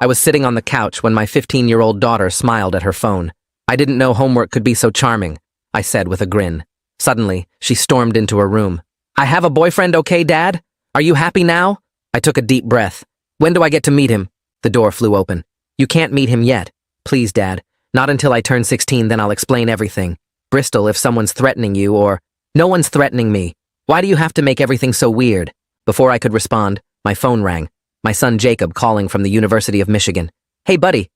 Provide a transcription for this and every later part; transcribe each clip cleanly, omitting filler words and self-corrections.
I was sitting on the couch when my 15-year-old daughter smiled at her phone. I didn't know homework could be so charming, I said with a grin. Suddenly, she stormed into her room. I have a boyfriend, okay, Dad? Are you happy now? I took a deep breath. When do I get to meet him? The door flew open. You can't meet him yet. Please, Dad. Not until I turn 16, then I'll explain everything. Bristol, if someone's threatening you or... No one's threatening me. Why do you have to make everything so weird? Before I could respond, my phone rang. My son Jacob calling from the University of Michigan. Hey, buddy,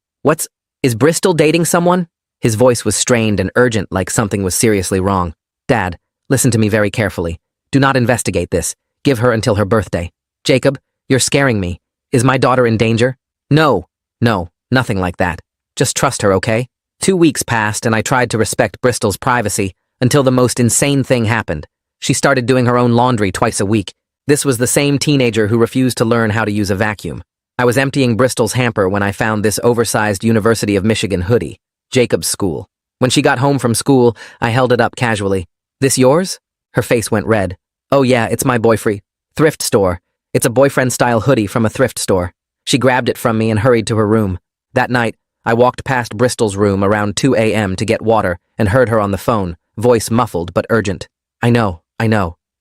is Bristol dating someone? His voice was strained and urgent, like something was seriously wrong. Dad, listen to me very carefully. Do not investigate this. Give her until her birthday. Jacob, you're scaring me. Is my daughter in danger? No, nothing like that. Just trust her, okay? 2 weeks passed and I tried to respect Bristol's privacy until the most insane thing happened. She started doing her own laundry twice a week. This was the same teenager who refused to learn how to use a vacuum. I was emptying Bristol's hamper when I found this oversized University of Michigan hoodie, Jacob's school. When she got home from school, I held it up casually. This yours? Her face went red. Oh yeah, it's my boyfriend. Thrift store. It's a boyfriend-style hoodie from a thrift store. She grabbed it from me and hurried to her room. That night, I walked past Bristol's room around 2 a.m. to get water and heard her on the phone, voice muffled but urgent. I know,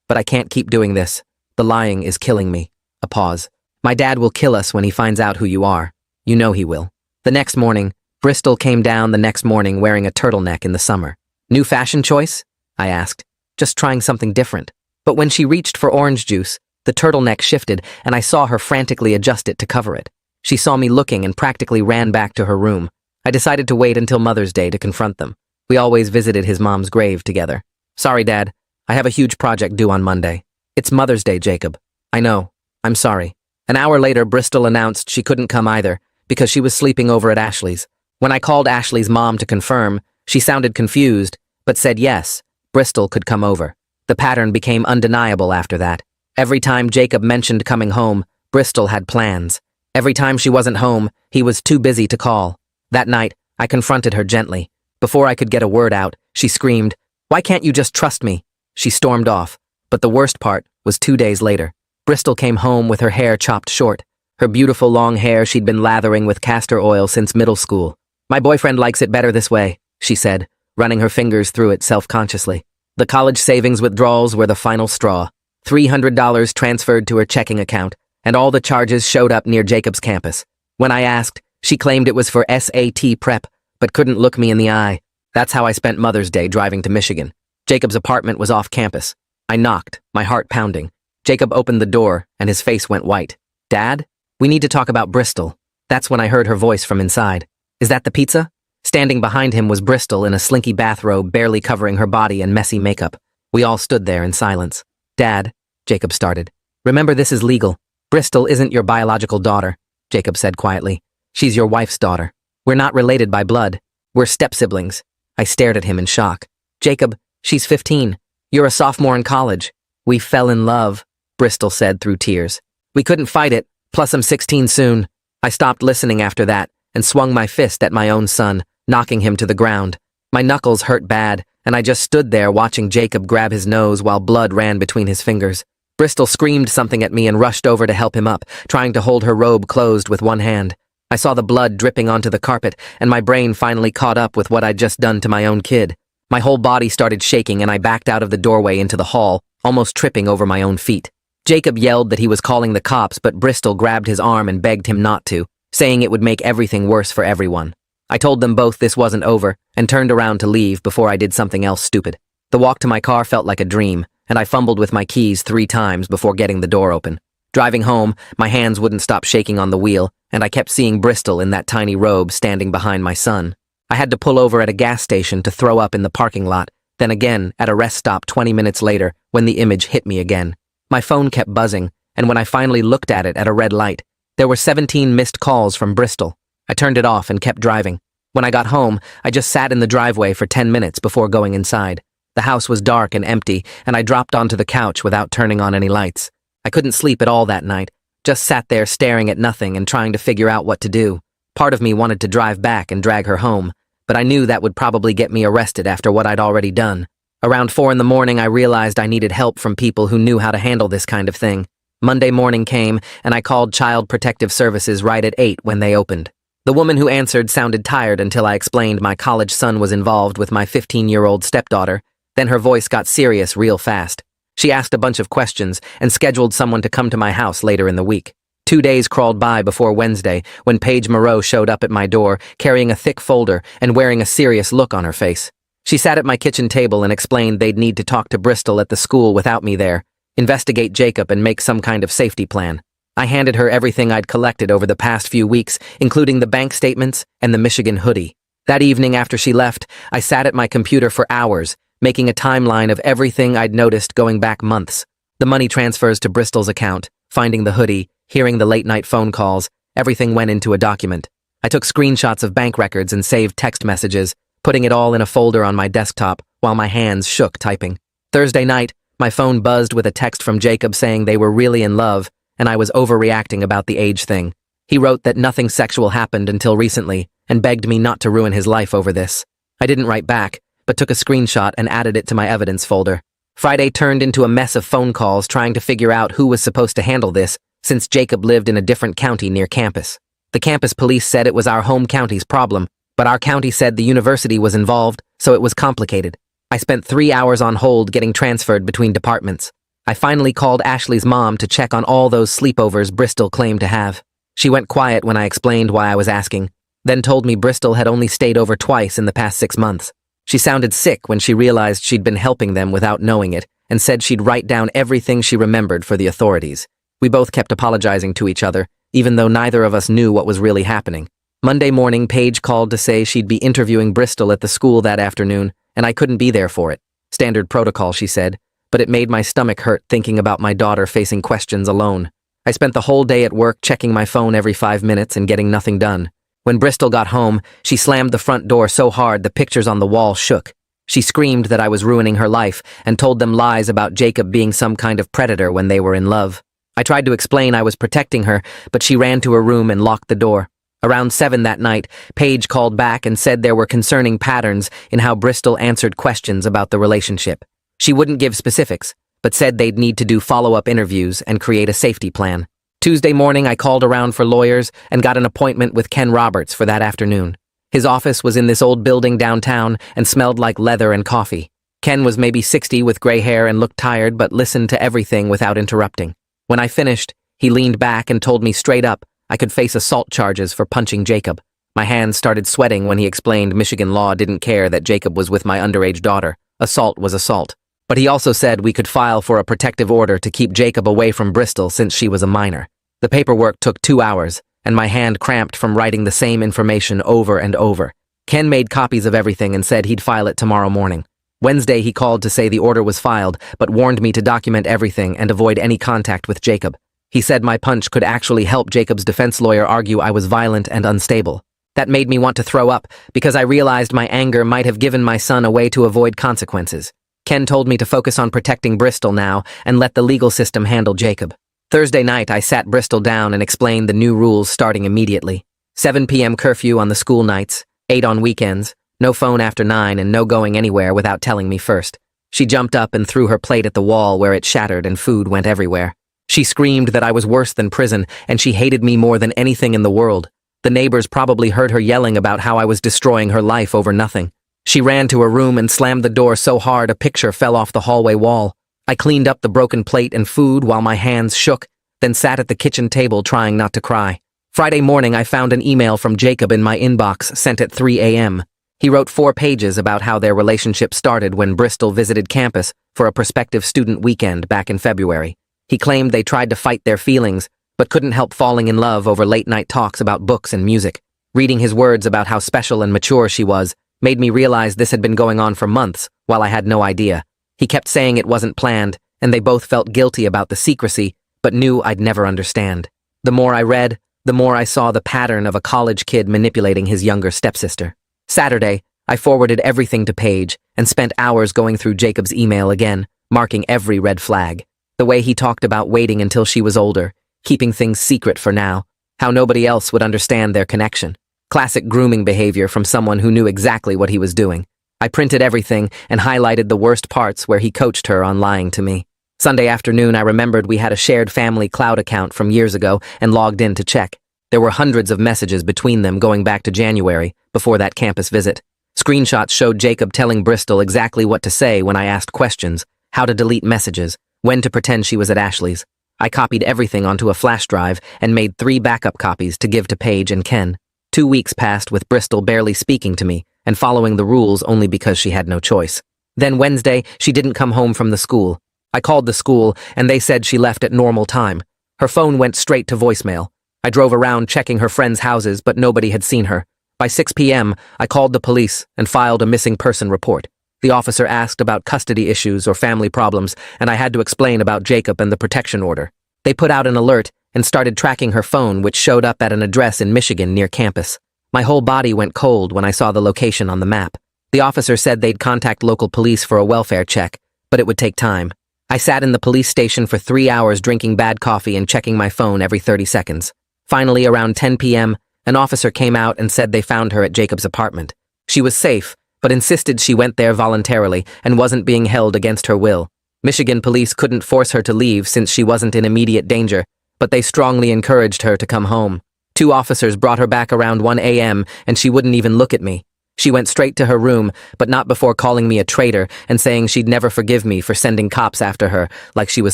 but I can't keep doing this. The lying is killing me. A pause. My dad will kill us when he finds out who you are. You know he will. The next morning, Bristol came down the next morning wearing a turtleneck in the summer. New fashion choice? I asked. Just trying something different. But when she reached for orange juice, the turtleneck shifted and I saw her frantically adjust it to cover it. She saw me looking and practically ran back to her room. I decided to wait until Mother's Day to confront them. We always visited his mom's grave together. Sorry, Dad. I have a huge project due on Monday. It's Mother's Day, Jacob. I know. I'm sorry. An hour later, Bristol announced she couldn't come either because she was sleeping over at Ashley's. When I called Ashley's mom to confirm, she sounded confused, but said yes, Bristol could come over. The pattern became undeniable after that. Every time Jacob mentioned coming home, Bristol had plans. Every time she wasn't home, he was too busy to call. That night, I confronted her gently. Before I could get a word out, she screamed, "Why can't you just trust me?" She stormed off. But the worst part was 2 days later. Bristol came home with her hair chopped short. Her beautiful long hair she'd been lathering with castor oil since middle school. My boyfriend likes it better this way, she said, running her fingers through it self-consciously. The college savings withdrawals were the final straw. $300 transferred to her checking account, and all the charges showed up near Jacob's campus. When I asked, she claimed it was for SAT prep, but couldn't look me in the eye. That's how I spent Mother's Day driving to Michigan. Jacob's apartment was off campus. I knocked, my heart pounding. Jacob opened the door, and his face went white. Dad? We need to talk about Bristol. That's when I heard her voice from inside. Is that the pizza? Standing behind him was Bristol in a slinky bathrobe barely covering her body and messy makeup. We all stood there in silence. Dad, Jacob started. Remember, this is legal. Bristol isn't your biological daughter, Jacob said quietly. She's your wife's daughter. We're not related by blood. We're step-siblings. I stared at him in shock. Jacob, she's 15. You're a sophomore in college. We fell in love, Bristol said through tears. We couldn't fight it, plus I'm 16 soon. I stopped listening after that and swung my fist at my own son, knocking him to the ground. My knuckles hurt bad, and I just stood there watching Jacob grab his nose while blood ran between his fingers. Bristol screamed something at me and rushed over to help him up, trying to hold her robe closed with one hand. I saw the blood dripping onto the carpet, and my brain finally caught up with what I'd just done to my own kid. My whole body started shaking and I backed out of the doorway into the hall, almost tripping over my own feet. Jacob yelled that he was calling the cops, but Bristol grabbed his arm and begged him not to, saying it would make everything worse for everyone. I told them both this wasn't over and turned around to leave before I did something else stupid. The walk to my car felt like a dream, and I fumbled with my keys 3 times before getting the door open. Driving home, my hands wouldn't stop shaking on the wheel, and I kept seeing Bristol in that tiny robe standing behind my son. I had to pull over at a gas station to throw up in the parking lot, then again at a rest stop 20 minutes later when the image hit me again. My phone kept buzzing, and when I finally looked at it at a red light, there were 17 missed calls from Bristol. I turned it off and kept driving. When I got home, I just sat in the driveway for 10 minutes before going inside. The house was dark and empty, and I dropped onto the couch without turning on any lights. I couldn't sleep at all that night, just sat there staring at nothing and trying to figure out what to do. Part of me wanted to drive back and drag her home, but I knew that would probably get me arrested after what I'd already done. Around 4 in the morning, I realized I needed help from people who knew how to handle this kind of thing. Monday morning came, and I called Child Protective Services right at 8 when they opened. The woman who answered sounded tired until I explained my college son was involved with my 15-year-old stepdaughter. Then her voice got serious real fast. She asked a bunch of questions and scheduled someone to come to my house later in the week. 2 days crawled by before Wednesday when Paige Moreau showed up at my door carrying a thick folder and wearing a serious look on her face. She sat at my kitchen table and explained they'd need to talk to Bristol at the school without me there, investigate Jacob and make some kind of safety plan. I handed her everything I'd collected over the past few weeks, including the bank statements and the Michigan hoodie. That evening after she left, I sat at my computer for hours, making a timeline of everything I'd noticed going back months. The money transfers to Bristol's account, finding the hoodie, hearing the late-night phone calls, everything went into a document. I took screenshots of bank records and saved text messages, putting it all in a folder on my desktop while my hands shook typing. Thursday night, my phone buzzed with a text from Jacob saying they were really in love, and I was overreacting about the age thing. He wrote that nothing sexual happened until recently and begged me not to ruin his life over this. I didn't write back, but took a screenshot and added it to my evidence folder. Friday turned into a mess of phone calls trying to figure out who was supposed to handle this, since Jacob lived in a different county near campus. The campus police said it was our home county's problem, but our county said the university was involved, so it was complicated. I spent 3 hours on hold getting transferred between departments. I finally called Ashley's mom to check on all those sleepovers Bristol claimed to have. She went quiet when I explained why I was asking, then told me Bristol had only stayed over twice in the past 6 months. She sounded sick when she realized she'd been helping them without knowing it, and said she'd write down everything she remembered for the authorities. We both kept apologizing to each other, even though neither of us knew what was really happening. Monday morning, Paige called to say she'd be interviewing Bristol at the school that afternoon, and I couldn't be there for it. Standard protocol, she said, but it made my stomach hurt thinking about my daughter facing questions alone. I spent the whole day at work checking my phone every 5 minutes and getting nothing done. When Bristol got home, she slammed the front door so hard the pictures on the wall shook. She screamed that I was ruining her life and told them lies about Jacob being some kind of predator when they were in love. I tried to explain I was protecting her, but she ran to her room and locked the door. Around 7 that night, Paige called back and said there were concerning patterns in how Bristol answered questions about the relationship. She wouldn't give specifics, but said they'd need to do follow-up interviews and create a safety plan. Tuesday morning, I called around for lawyers and got an appointment with Ken Roberts for that afternoon. His office was in this old building downtown and smelled like leather and coffee. Ken was maybe 60 with gray hair and looked tired but listened to everything without interrupting. When I finished, he leaned back and told me straight up I could face assault charges for punching Jacob. My hands started sweating when he explained Michigan law didn't care that Jacob was with my underage daughter. Assault was assault. But he also said we could file for a protective order to keep Jacob away from Bristol since she was a minor. The paperwork took 2 hours, and my hand cramped from writing the same information over and over. Ken made copies of everything and said he'd file it tomorrow morning. Wednesday he called to say the order was filed, but warned me to document everything and avoid any contact with Jacob. He said my punch could actually help Jacob's defense lawyer argue I was violent and unstable. That made me want to throw up, because I realized my anger might have given my son a way to avoid consequences. Ken told me to focus on protecting Bristol now and let the legal system handle Jacob. Thursday night, I sat Bristol down and explained the new rules starting immediately. 7 p.m. curfew on the school nights, 8 on weekends, no phone after 9 and no going anywhere without telling me first. She jumped up and threw her plate at the wall where it shattered and food went everywhere. She screamed that I was worse than prison and she hated me more than anything in the world. The neighbors probably heard her yelling about how I was destroying her life over nothing. She ran to her room and slammed the door so hard a picture fell off the hallway wall. I cleaned up the broken plate and food while my hands shook, then sat at the kitchen table trying not to cry. Friday morning, I found an email from Jacob in my inbox sent at 3 a.m. He wrote 4 pages about how their relationship started when Bristol visited campus for a prospective student weekend back in February. He claimed they tried to fight their feelings, but couldn't help falling in love over late-night talks about books and music. Reading his words about how special and mature she was made me realize this had been going on for months, while I had no idea. He kept saying it wasn't planned, and they both felt guilty about the secrecy, but knew I'd never understand. The more I read, the more I saw the pattern of a college kid manipulating his younger stepsister. Saturday, I forwarded everything to Paige and spent hours going through Jacob's email again, marking every red flag. The way he talked about waiting until she was older, keeping things secret for now, how nobody else would understand their connection. Classic grooming behavior from someone who knew exactly what he was doing. I printed everything and highlighted the worst parts where he coached her on lying to me. Sunday afternoon, I remembered we had a shared family cloud account from years ago and logged in to check. There were hundreds of messages between them going back to January, before that campus visit. Screenshots showed Jacob telling Bristol exactly what to say when I asked questions, how to delete messages, when to pretend she was at Ashley's. I copied everything onto a flash drive and made 3 backup copies to give to Paige and Ken. 2 weeks passed with Bristol barely speaking to me and following the rules only because she had no choice. Then Wednesday, she didn't come home from the school. I called the school and they said she left at normal time. Her phone went straight to voicemail. I drove around checking her friends' houses, but nobody had seen her. By 6 p.m., I called the police and filed a missing person report. The officer asked about custody issues or family problems, and I had to explain about Jacob and the protection order. They put out an alert and started tracking her phone, which showed up at an address in Michigan near campus. My whole body went cold when I saw the location on the map. The officer said they'd contact local police for a welfare check, but it would take time. I sat in the police station for 3 hours drinking bad coffee and checking my phone every 30 seconds. Finally, around 10 p.m., an officer came out and said they found her at Jacob's apartment. She was safe, but insisted she went there voluntarily and wasn't being held against her will. Michigan police couldn't force her to leave since she wasn't in immediate danger, but they strongly encouraged her to come home. 2 officers brought her back around 1 a.m. and she wouldn't even look at me. She went straight to her room, but not before calling me a traitor and saying she'd never forgive me for sending cops after her like she was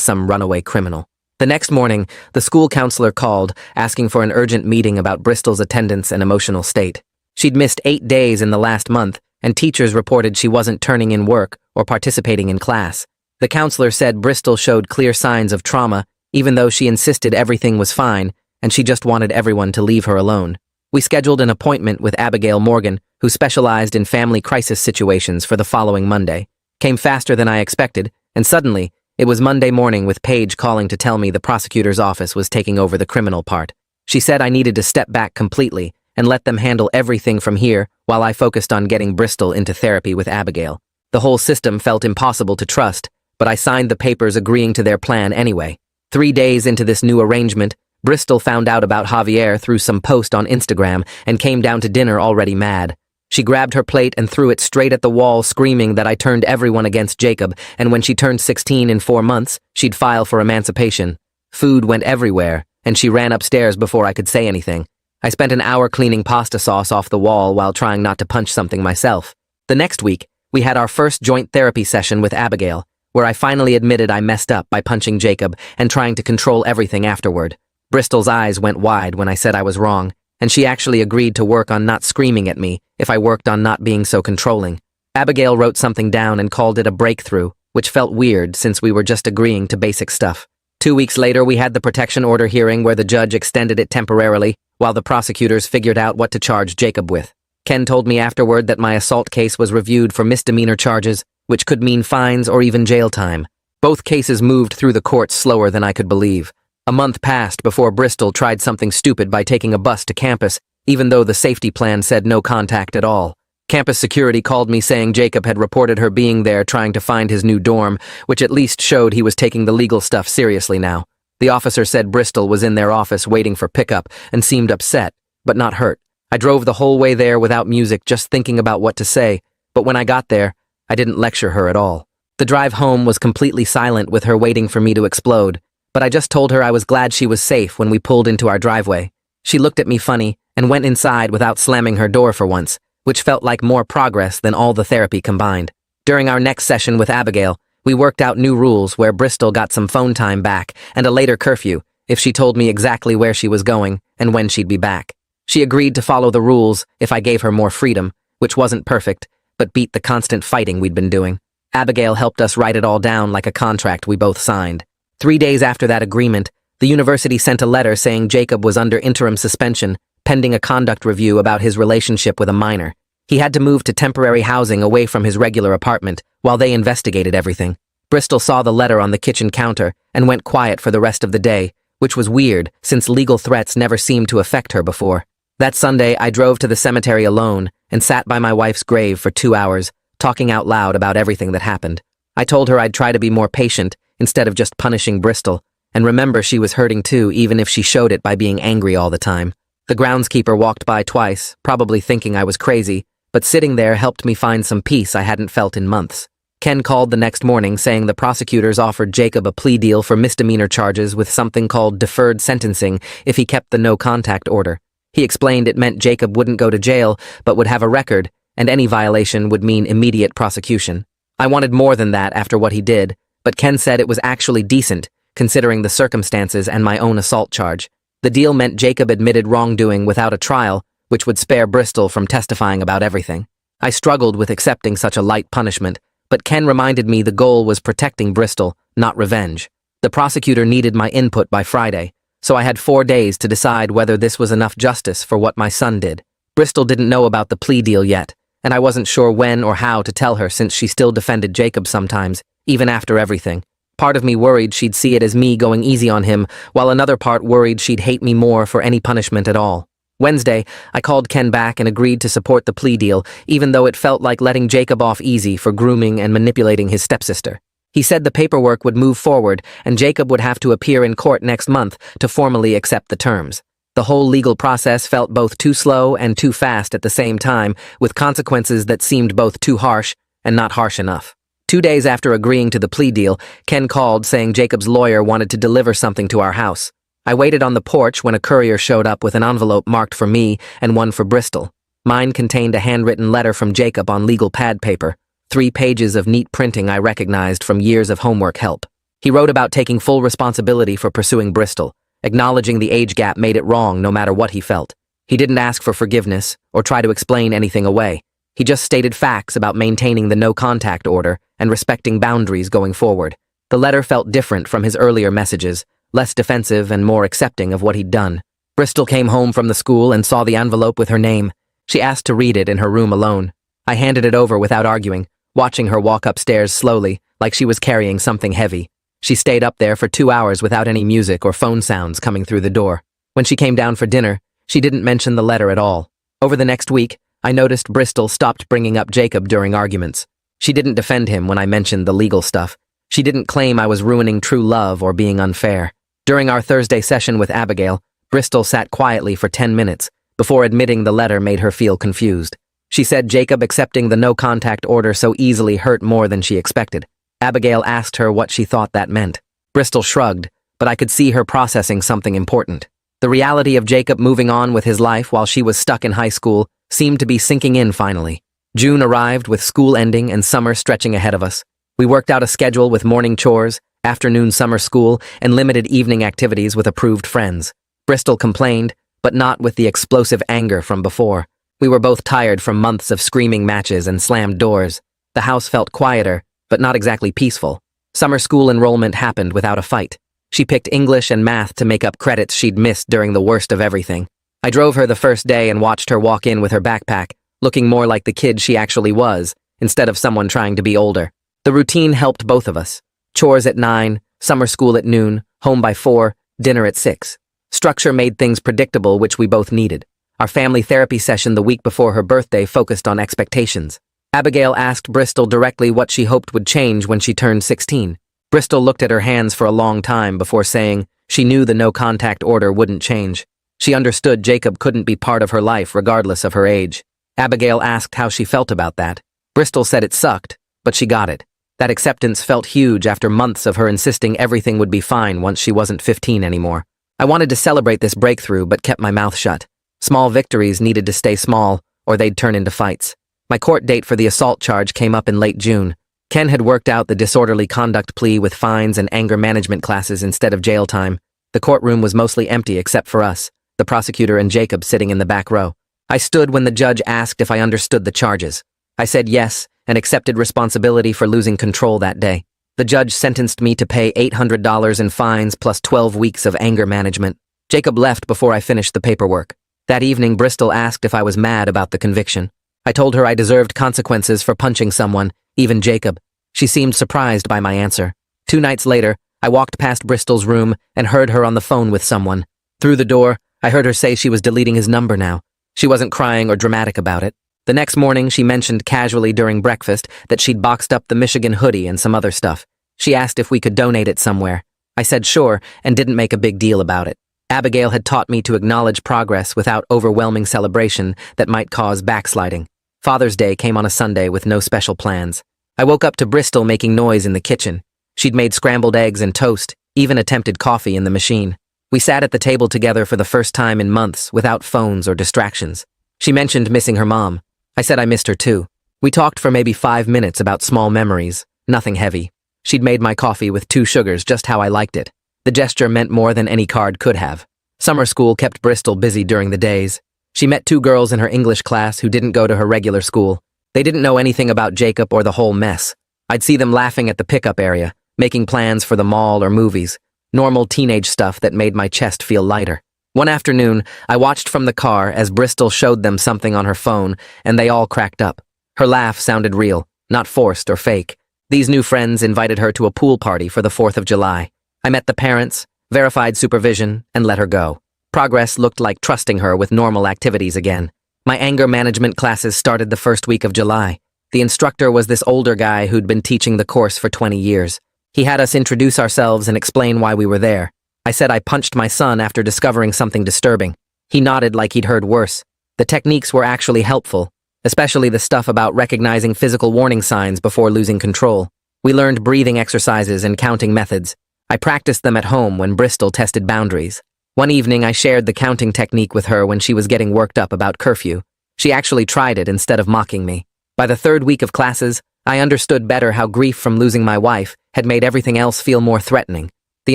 some runaway criminal. The next morning, the school counselor called, asking for an urgent meeting about Bristol's attendance and emotional state. She'd missed 8 days in the last month, and teachers reported she wasn't turning in work or participating in class. The counselor said Bristol showed clear signs of trauma, even though she insisted everything was fine, and she just wanted everyone to leave her alone. We scheduled an appointment with Abigail Morgan, who specialized in family crisis situations, for the following Monday. Came faster than I expected, and suddenly, it was Monday morning with Paige calling to tell me the prosecutor's office was taking over the criminal part. She said I needed to step back completely and let them handle everything from here while I focused on getting Bristol into therapy with Abigail. The whole system felt impossible to trust, but I signed the papers agreeing to their plan anyway. 3 days into this new arrangement, Bristol found out about Javier through some post on Instagram and came down to dinner already mad. She grabbed her plate and threw it straight at the wall, screaming that I turned everyone against Jacob, and when she turned 16 in 4 months, she'd file for emancipation. Food went everywhere, and she ran upstairs before I could say anything. I spent an hour cleaning pasta sauce off the wall while trying not to punch something myself. The next week, we had our first joint therapy session with Abigail, where I finally admitted I messed up by punching Jacob and trying to control everything afterward. Bristol's eyes went wide when I said I was wrong, and she actually agreed to work on not screaming at me if I worked on not being so controlling. Abigail wrote something down and called it a breakthrough, which felt weird since we were just agreeing to basic stuff. 2 weeks later, we had the protection order hearing where the judge extended it temporarily while the prosecutors figured out what to charge Jacob with. Ken told me afterward that my assault case was reviewed for misdemeanor charges, which could mean fines or even jail time. Both cases moved through the courts slower than I could believe. A month passed before Bristol tried something stupid by taking a bus to campus, even though the safety plan said no contact at all. Campus security called me saying Jacob had reported her being there trying to find his new dorm, which at least showed he was taking the legal stuff seriously now. The officer said Bristol was in their office waiting for pickup and seemed upset, but not hurt. I drove the whole way there without music, just thinking about what to say, but when I got there, I didn't lecture her at all. The drive home was completely silent with her waiting for me to explode, but I just told her I was glad she was safe when we pulled into our driveway. She looked at me funny and went inside without slamming her door for once, which felt like more progress than all the therapy combined. During our next session with Abigail, we worked out new rules where Bristol got some phone time back and a later curfew if she told me exactly where she was going and when she'd be back. She agreed to follow the rules if I gave her more freedom, which wasn't perfect, but beat the constant fighting we'd been doing. Abigail helped us write it all down like a contract we both signed. 3 days after that agreement, the university sent a letter saying Jacob was under interim suspension, pending a conduct review about his relationship with a minor. He had to move to temporary housing away from his regular apartment while they investigated everything. Bristol saw the letter on the kitchen counter and went quiet for the rest of the day, which was weird since legal threats never seemed to affect her before. That Sunday, I drove to the cemetery alone and sat by my wife's grave for 2 hours, talking out loud about everything that happened. I told her I'd try to be more patient instead of just punishing Bristol, and remember she was hurting too, even if she showed it by being angry all the time. The groundskeeper walked by twice, probably thinking I was crazy, but sitting there helped me find some peace I hadn't felt in months. Ken called the next morning saying the prosecutors offered Jacob a plea deal for misdemeanor charges with something called deferred sentencing if he kept the no-contact order. He explained it meant Jacob wouldn't go to jail but would have a record, and any violation would mean immediate prosecution. I wanted more than that after what he did, but Ken said it was actually decent, considering the circumstances and my own assault charge. The deal meant Jacob admitted wrongdoing without a trial, which would spare Bristol from testifying about everything. I struggled with accepting such a light punishment, but Ken reminded me the goal was protecting Bristol, not revenge. The prosecutor needed my input by Friday, so I had 4 days to decide whether this was enough justice for what my son did. Bristol didn't know about the plea deal yet, and I wasn't sure when or how to tell her since she still defended Jacob sometimes, even after everything. Part of me worried she'd see it as me going easy on him, while another part worried she'd hate me more for any punishment at all. Wednesday, I called Ken back and agreed to support the plea deal, even though it felt like letting Jacob off easy for grooming and manipulating his stepsister. He said the paperwork would move forward and Jacob would have to appear in court next month to formally accept the terms. The whole legal process felt both too slow and too fast at the same time, with consequences that seemed both too harsh and not harsh enough. 2 days after agreeing to the plea deal, Ken called saying Jacob's lawyer wanted to deliver something to our house. I waited on the porch when a courier showed up with an envelope marked for me and one for Bristol. Mine contained a handwritten letter from Jacob on legal pad paper, 3 pages of neat printing I recognized from years of homework help. He wrote about taking full responsibility for pursuing Bristol, acknowledging the age gap made it wrong no matter what he felt. He didn't ask for forgiveness or try to explain anything away. He just stated facts about maintaining the no-contact order and respecting boundaries going forward. The letter felt different from his earlier messages, less defensive and more accepting of what he'd done. Bristol came home from the school and saw the envelope with her name. She asked to read it in her room alone. I handed it over without arguing, watching her walk upstairs slowly, like she was carrying something heavy. She stayed up there for 2 hours without any music or phone sounds coming through the door. When she came down for dinner, she didn't mention the letter at all. Over the next week, I noticed Bristol stopped bringing up Jacob during arguments. She didn't defend him when I mentioned the legal stuff. She didn't claim I was ruining true love or being unfair. During our Thursday session with Abigail, Bristol sat quietly for 10 minutes before admitting the letter made her feel confused. She said Jacob accepting the no-contact order so easily hurt more than she expected. Abigail asked her what she thought that meant. Bristol shrugged, but I could see her processing something important. The reality of Jacob moving on with his life while she was stuck in high school seemed to be sinking in finally. June arrived with school ending and summer stretching ahead of us. We worked out a schedule with morning chores, afternoon summer school, and limited evening activities with approved friends. Bristol complained, but not with the explosive anger from before. We were both tired from months of screaming matches and slammed doors. The house felt quieter, but not exactly peaceful. Summer school enrollment happened without a fight. She picked English and math to make up credits she'd missed during the worst of everything. I drove her the first day and watched her walk in with her backpack, looking more like the kid she actually was, instead of someone trying to be older. The routine helped both of us. Chores at 9, summer school at noon, home by 4, dinner at 6. Structure made things predictable, which we both needed. Our family therapy session the week before her birthday focused on expectations. Abigail asked Bristol directly what she hoped would change when she turned 16. Bristol looked at her hands for a long time before saying she knew the no-contact order wouldn't change. She understood Jacob couldn't be part of her life regardless of her age. Abigail asked how she felt about that. Bristol said it sucked, but she got it. That acceptance felt huge after months of her insisting everything would be fine once she wasn't 15 anymore. I wanted to celebrate this breakthrough but kept my mouth shut. Small victories needed to stay small, or they'd turn into fights. My court date for the assault charge came up in late June. Ken had worked out the disorderly conduct plea with fines and anger management classes instead of jail time. The courtroom was mostly empty except for us, the prosecutor and Jacob sitting in the back row. I stood when the judge asked if I understood the charges. I said yes and accepted responsibility for losing control that day. The judge sentenced me to pay $800 in fines plus 12 weeks of anger management. Jacob left before I finished the paperwork. That evening, Bristol asked if I was mad about the conviction. I told her I deserved consequences for punching someone, even Jacob. She seemed surprised by my answer. 2 nights later, I walked past Bristol's room and heard her on the phone with someone. Through the door, I heard her say she was deleting his number now. She wasn't crying or dramatic about it. The next morning, she mentioned casually during breakfast that she'd boxed up the Michigan hoodie and some other stuff. She asked if we could donate it somewhere. I said sure and didn't make a big deal about it. Abigail had taught me to acknowledge progress without overwhelming celebration that might cause backsliding. Father's Day came on a Sunday with no special plans. I woke up to Bristol making noise in the kitchen. She'd made scrambled eggs and toast, even attempted coffee in the machine. We sat at the table together for the first time in months, without phones or distractions. She mentioned missing her mom. I said I missed her too. We talked for maybe 5 minutes about small memories, nothing heavy. She'd made my coffee with 2 sugars just how I liked it. The gesture meant more than any card could have. Summer school kept Bristol busy during the days. She met 2 girls in her English class who didn't go to her regular school. They didn't know anything about Jacob or the whole mess. I'd see them laughing at the pickup area, making plans for the mall or movies. Normal teenage stuff that made my chest feel lighter. One afternoon, I watched from the car as Bristol showed them something on her phone, and they all cracked up. Her laugh sounded real, not forced or fake. These new friends invited her to a pool party for the 4th of July. I met the parents, verified supervision, and let her go. Progress looked like trusting her with normal activities again. My anger management classes started the first week of July. The instructor was this older guy who'd been teaching the course for 20 years. He had us introduce ourselves and explain why we were there. I said I punched my son after discovering something disturbing. He nodded like he'd heard worse. The techniques were actually helpful, especially the stuff about recognizing physical warning signs before losing control. We learned breathing exercises and counting methods. I practiced them at home when Bristol tested boundaries. One evening, I shared the counting technique with her when she was getting worked up about curfew. She actually tried it instead of mocking me. By the 3rd week of classes, I understood better how grief from losing my wife had made everything else feel more threatening. The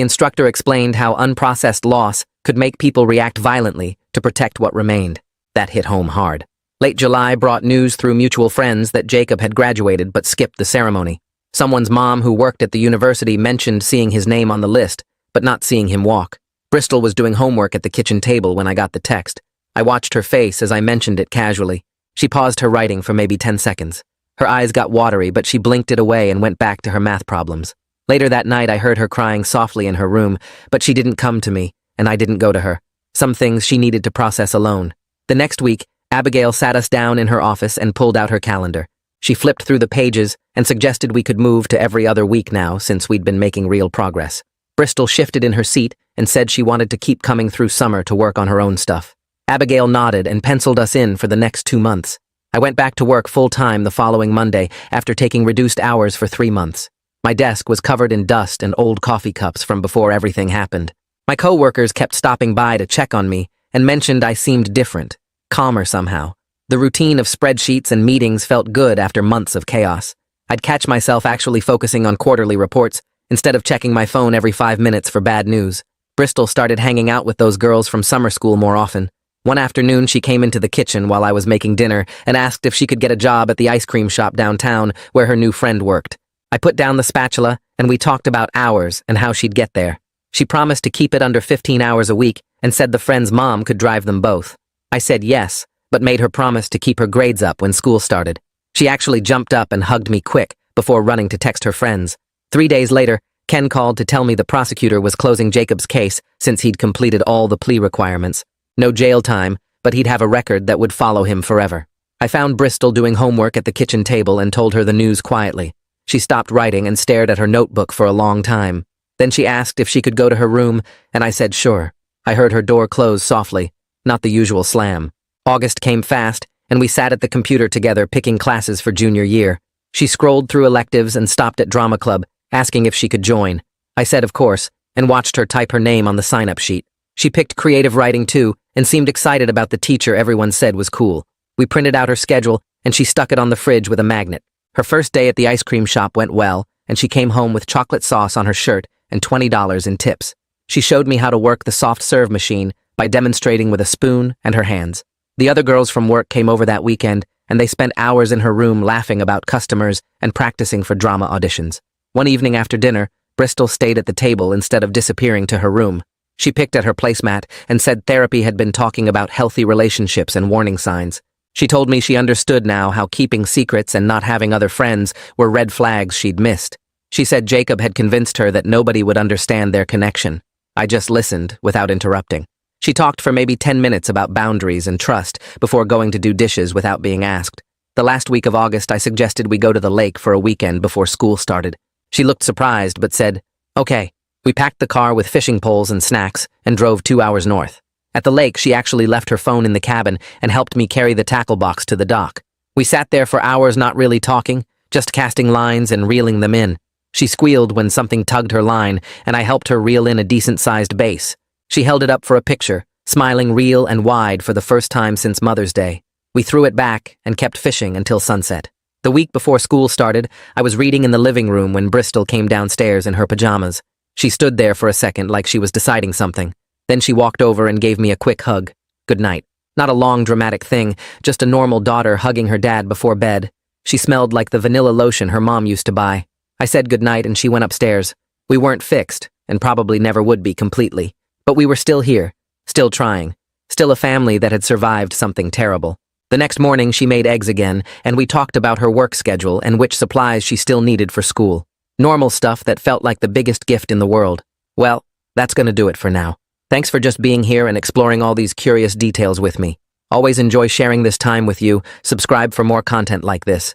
instructor explained how unprocessed loss could make people react violently to protect what remained. That hit home hard. Late July brought news through mutual friends that Jacob had graduated but skipped the ceremony. Someone's mom who worked at the university mentioned seeing his name on the list, but not seeing him walk. Bristol was doing homework at the kitchen table when I got the text. I watched her face as I mentioned it casually. She paused her writing for maybe 10 seconds. Her eyes got watery, but she blinked it away and went back to her math problems. Later that night, I heard her crying softly in her room, but she didn't come to me, and I didn't go to her. Some things she needed to process alone. The next week, Abigail sat us down in her office and pulled out her calendar. She flipped through the pages and suggested we could move to every other week now since we'd been making real progress. Bristol shifted in her seat and said she wanted to keep coming through summer to work on her own stuff. Abigail nodded and penciled us in for the next 2 months. I went back to work full-time the following Monday after taking reduced hours for 3 months. My desk was covered in dust and old coffee cups from before everything happened. My co-workers kept stopping by to check on me and mentioned I seemed different, calmer somehow. The routine of spreadsheets and meetings felt good after months of chaos. I'd catch myself actually focusing on quarterly reports instead of checking my phone every 5 minutes for bad news. Bristol started hanging out with those girls from summer school more often. One afternoon, she came into the kitchen while I was making dinner and asked if she could get a job at the ice cream shop downtown where her new friend worked. I put down the spatula and we talked about hours and how she'd get there. She promised to keep it under 15 hours a week and said the friend's mom could drive them both. I said yes, but made her promise to keep her grades up when school started. She actually jumped up and hugged me quick before running to text her friends. 3 days later, Ken called to tell me the prosecutor was closing Jacob's case since he'd completed all the plea requirements. No jail time, but he'd have a record that would follow him forever. I found Bristol doing homework at the kitchen table and told her the news quietly. She stopped writing and stared at her notebook for a long time. Then she asked if she could go to her room, and I said sure. I heard her door close softly, not the usual slam. August came fast, and we sat at the computer together picking classes for junior year. She scrolled through electives and stopped at drama club, asking if she could join. I said of course, and watched her type her name on the sign-up sheet. She picked creative writing too, and seemed excited about the teacher everyone said was cool. We printed out her schedule, and she stuck it on the fridge with a magnet. Her first day at the ice cream shop went well, and she came home with chocolate sauce on her shirt and $20 in tips. She showed me how to work the soft serve machine by demonstrating with a spoon and her hands. The other girls from work came over that weekend, and they spent hours in her room laughing about customers and practicing for drama auditions. One evening after dinner, Bristol stayed at the table instead of disappearing to her room. She picked at her placemat and said therapy had been talking about healthy relationships and warning signs. She told me she understood now how keeping secrets and not having other friends were red flags she'd missed. She said Jacob had convinced her that nobody would understand their connection. I just listened without interrupting. She talked for maybe 10 minutes about boundaries and trust before going to do dishes without being asked. The last week of August, I suggested we go to the lake for a weekend before school started. She looked surprised but said, okay. We packed the car with fishing poles and snacks and drove 2 hours north. At the lake, she actually left her phone in the cabin and helped me carry the tackle box to the dock. We sat there for hours not really talking, just casting lines and reeling them in. She squealed when something tugged her line, and I helped her reel in a decent-sized bass. She held it up for a picture, smiling real and wide for the first time since Mother's Day. We threw it back and kept fishing until sunset. The week before school started, I was reading in the living room when Bristol came downstairs in her pajamas. She stood there for a second like she was deciding something. Then she walked over and gave me a quick hug. Good night. Not a long, dramatic thing, just a normal daughter hugging her dad before bed. She smelled like the vanilla lotion her mom used to buy. I said goodnight and she went upstairs. We weren't fixed, and probably never would be completely. But we were still here, still trying, still a family that had survived something terrible. The next morning she made eggs again, and we talked about her work schedule and which supplies she still needed for school. Normal stuff that felt like the biggest gift in the world. Well, that's gonna do it for now. Thanks for just being here and exploring all these curious details with me. Always enjoy sharing this time with you. Subscribe for more content like this.